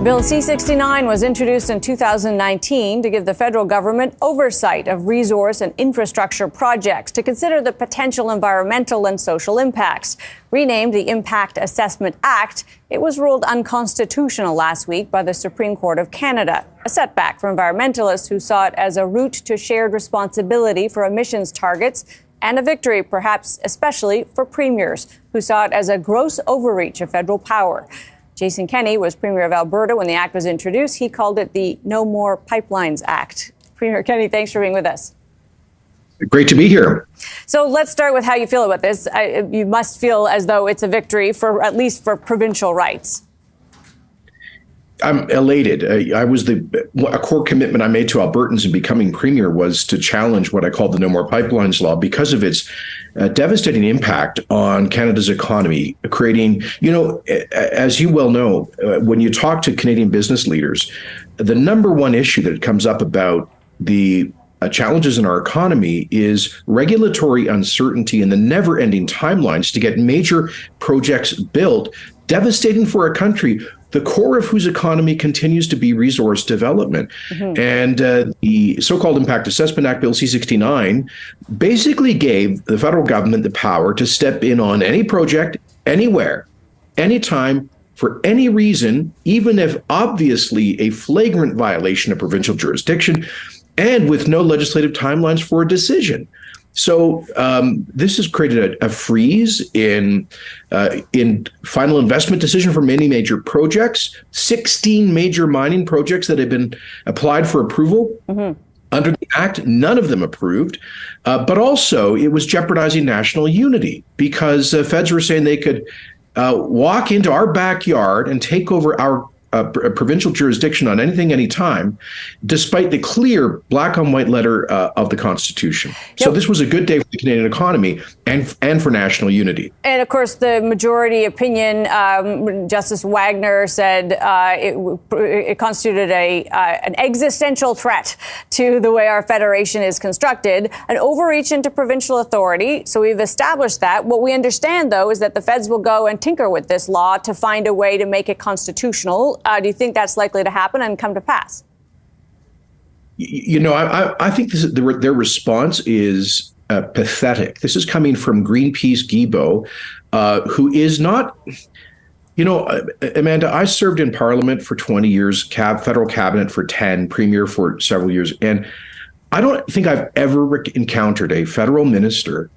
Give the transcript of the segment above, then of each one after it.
Bill C-69 was introduced in 2019 to give the federal government oversight of resource and infrastructure projects to consider the potential environmental and social impacts. Renamed the Impact Assessment Act, it was ruled unconstitutional last week by the Supreme Court of Canada, a setback for environmentalists who saw it as a route to shared responsibility for emissions targets, and a victory, perhaps especially for premiers, who saw it as a gross overreach of federal power. Jason Kenney was Premier of Alberta when the act was introduced. He called it the No More Pipelines Act. Premier Kenney, thanks for being with us. Great to be here. So let's start with how you feel about this. You must feel as though it's a victory for at least for provincial rights. I'm elated. A core commitment I made to Albertans in becoming premier was to challenge what I call the No More Pipelines law because of its devastating impact on Canada's economy, creating, as you well know, when you talk to Canadian business leaders, the number one issue that comes up about the challenges in our economy is regulatory uncertainty and the never-ending timelines to get major projects built, devastating for a country, the core of whose economy continues to be resource development. Mm-hmm. And the so-called Impact Assessment Act, Bill C-69, basically gave the federal government the power to step in on any project, anywhere, anytime, for any reason, even if obviously a flagrant violation of provincial jurisdiction, and with no legislative timelines for a decision. So this has created a freeze in final investment decision for many major projects, 16 major mining projects that have been applied for approval. Mm-hmm. Under the act, none of them approved. But also it was jeopardizing national unity because feds were saying they could walk into our backyard and take over our provincial jurisdiction on anything, anytime, despite the clear black on white letter of the Constitution. Yep. So this was a good day for the Canadian economy and for national unity. And of course, the majority opinion, Justice Wagner said it constituted an existential threat to the way our federation is constructed, an overreach into provincial authority. So we've established that. What we understand, though, is that the feds will go and tinker with this law to find a way to make it constitutional. Do you think that's likely to happen and come to pass? I think their response is pathetic. This is coming from Greenpeace Guilbeault, who is not, Amanda, I served in Parliament for 20 years, federal cabinet for 10, premier for several years. And I don't think I've ever encountered a federal minister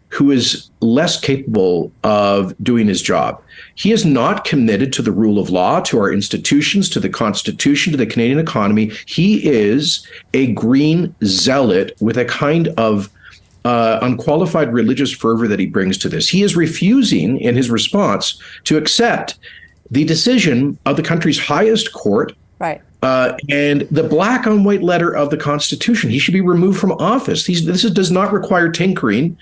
who is less capable of doing his job. He is not committed to the rule of law, to our institutions, to the Constitution, to the Canadian economy. He is a green zealot with a kind of unqualified religious fervor that he brings to this. He is refusing, in his response, to accept the decision of the country's highest court, right, and the black on white letter of the Constitution. He should be removed from office. This does not require tinkering.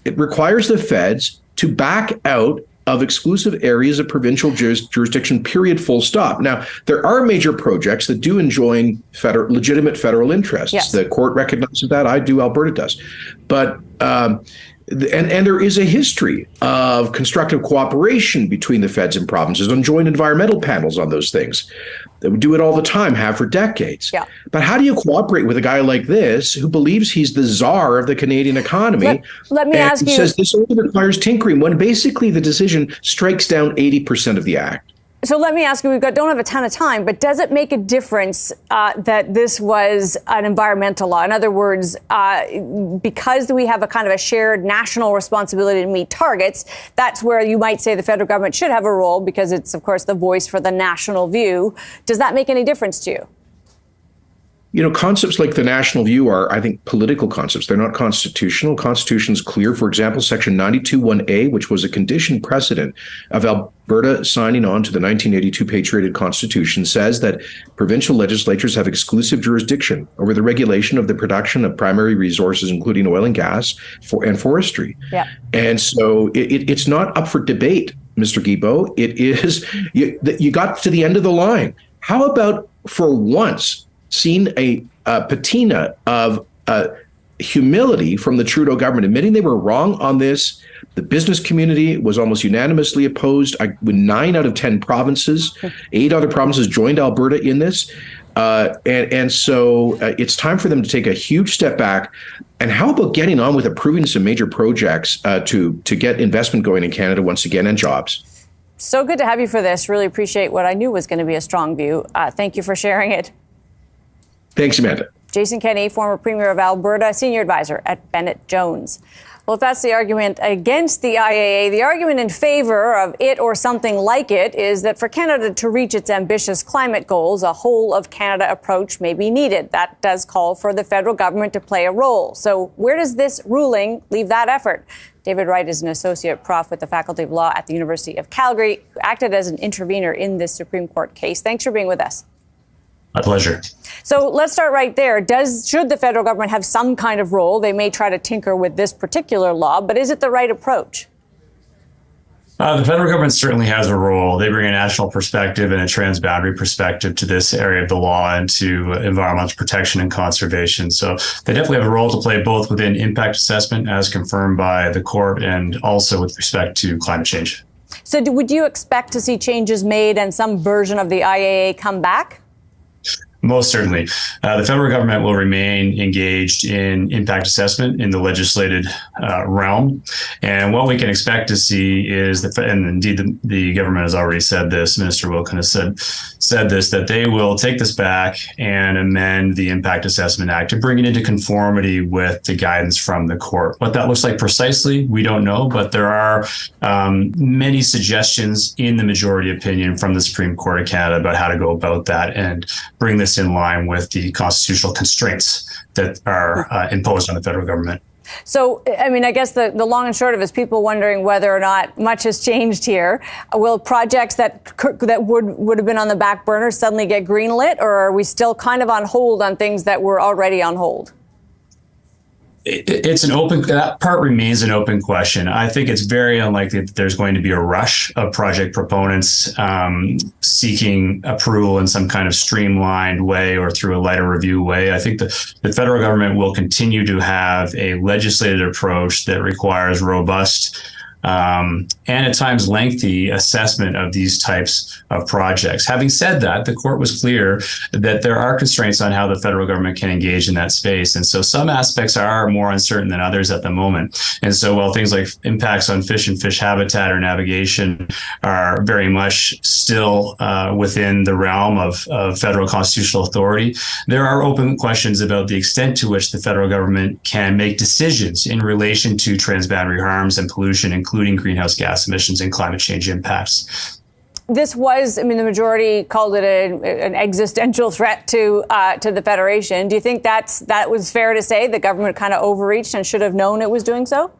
It requires the feds to back out of exclusive areas of provincial jurisdiction, period, full stop. Now, there are major projects that do enjoin legitimate federal interests. Yes. The court recognizes that. I do. Alberta does. But and there is a history of constructive cooperation between the feds and provinces on joint environmental panels on those things. They would do it all the time, have for decades. Yeah. But how do you cooperate with a guy like this who believes he's the czar of the Canadian economy? Let me ask you. Says this only requires tinkering when basically the decision strikes down 80% of the act. So let me ask you, don't have a ton of time, but does it make a difference that this was an environmental law? In other words, because we have a kind of a shared national responsibility to meet targets, that's where you might say the federal government should have a role because it's, of course, the voice for the national view. Does that make any difference to you? Concepts like the national view are, I think, political concepts. They're not constitutional. Constitution is clear. For example, Section 92(1)(a), which was a condition precedent of Alberta signing on to the 1982 Patriotic Constitution, says that provincial legislatures have exclusive jurisdiction over the regulation of the production of primary resources, including oil and gas and forestry. Yeah. And so it's not up for debate, Mr. Guilbeault. It is, you got to the end of the line. How about, for once, seen a patina of humility from the Trudeau government, admitting they were wrong on this, The business community was almost unanimously opposed. With 9 out of 10 provinces, 8 other provinces joined Alberta in this. So it's time for them to take a huge step back. And how about getting on with approving some major projects to get investment going in Canada once again and jobs? So good to have you for this. Really appreciate what I knew was going to be a strong view. Thank you for sharing it. Thanks, Amanda. Jason Kenney, former Premier of Alberta, Senior Advisor at Bennett Jones. Well, if that's the argument against the IAA, the argument in favor of it or something like it is that for Canada to reach its ambitious climate goals, a whole of Canada approach may be needed. That does call for the federal government to play a role. So where does this ruling leave that effort? David Wright is an associate prof with the Faculty of Law at the University of Calgary, who acted as an intervener in this Supreme Court case. Thanks for being with us. My pleasure. So let's start right there. Should the federal government have some kind of role? They may try to tinker with this particular law, but is it the right approach? The federal government certainly has a role. They bring a national perspective and a transboundary perspective to this area of the law and to environmental protection and conservation. So they definitely have a role to play both within impact assessment as confirmed by the court and also with respect to climate change. So would you expect to see changes made and some version of the IAA come back? Most certainly. The federal government will remain engaged in impact assessment in the legislated realm. And what we can expect to see is, and indeed the government has already said this, Minister Wilkin has said this, that they will take this back and amend the Impact Assessment Act to bring it into conformity with the guidance from the court. What that looks like precisely, we don't know, but there are many suggestions in the majority opinion from the Supreme Court of Canada about how to go about that and bring this in line with the constitutional constraints that are imposed on the federal government. So, I mean, I guess the long and short of it is people wondering whether or not much has changed here. Will projects that would have been on the back burner suddenly get greenlit, or are we still kind of on hold on things that were already on hold? It's that part remains an open question. I think it's very unlikely that there's going to be a rush of project proponents seeking approval in some kind of streamlined way or through a lighter review way. I think the federal government will continue to have a legislative approach that requires robust and at times lengthy assessment of these types of projects. Having said that, the court was clear that there are constraints on how the federal government can engage in that space. And so some aspects are more uncertain than others at the moment. And so while things like impacts on fish and fish habitat or navigation are very much still within the realm of federal constitutional authority, there are open questions about the extent to which the federal government can make decisions in relation to transboundary harms and pollution, including greenhouse gas emissions and climate change impacts. This was, I mean, the majority called it an existential threat to the Federation. Do you think that was fair to say? The government kind of overreached and should have known it was doing so?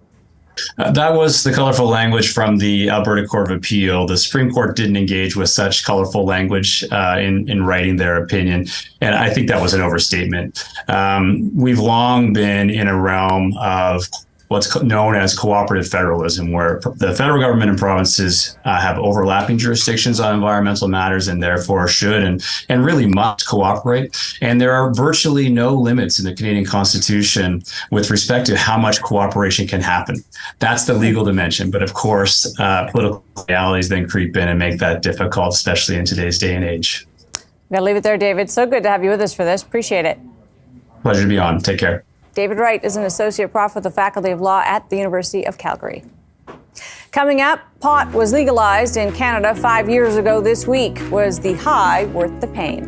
That was the colorful language from the Alberta Court of Appeal. The Supreme Court didn't engage with such colorful language in writing their opinion. And I think that was an overstatement. We've long been in a realm of what's known as cooperative federalism, where the federal government and provinces have overlapping jurisdictions on environmental matters and therefore should and really must cooperate. And there are virtually no limits in the Canadian Constitution with respect to how much cooperation can happen. That's the legal dimension. But of course, political realities then creep in and make that difficult, especially in today's day and age. Gotta leave it there, David. So good to have you with us for this. Appreciate it. Pleasure to be on. Take care. David Wright is an associate prof with the Faculty of Law at the University of Calgary. Coming up, pot was legalized in Canada 5 years ago this week. Was the high worth the pain?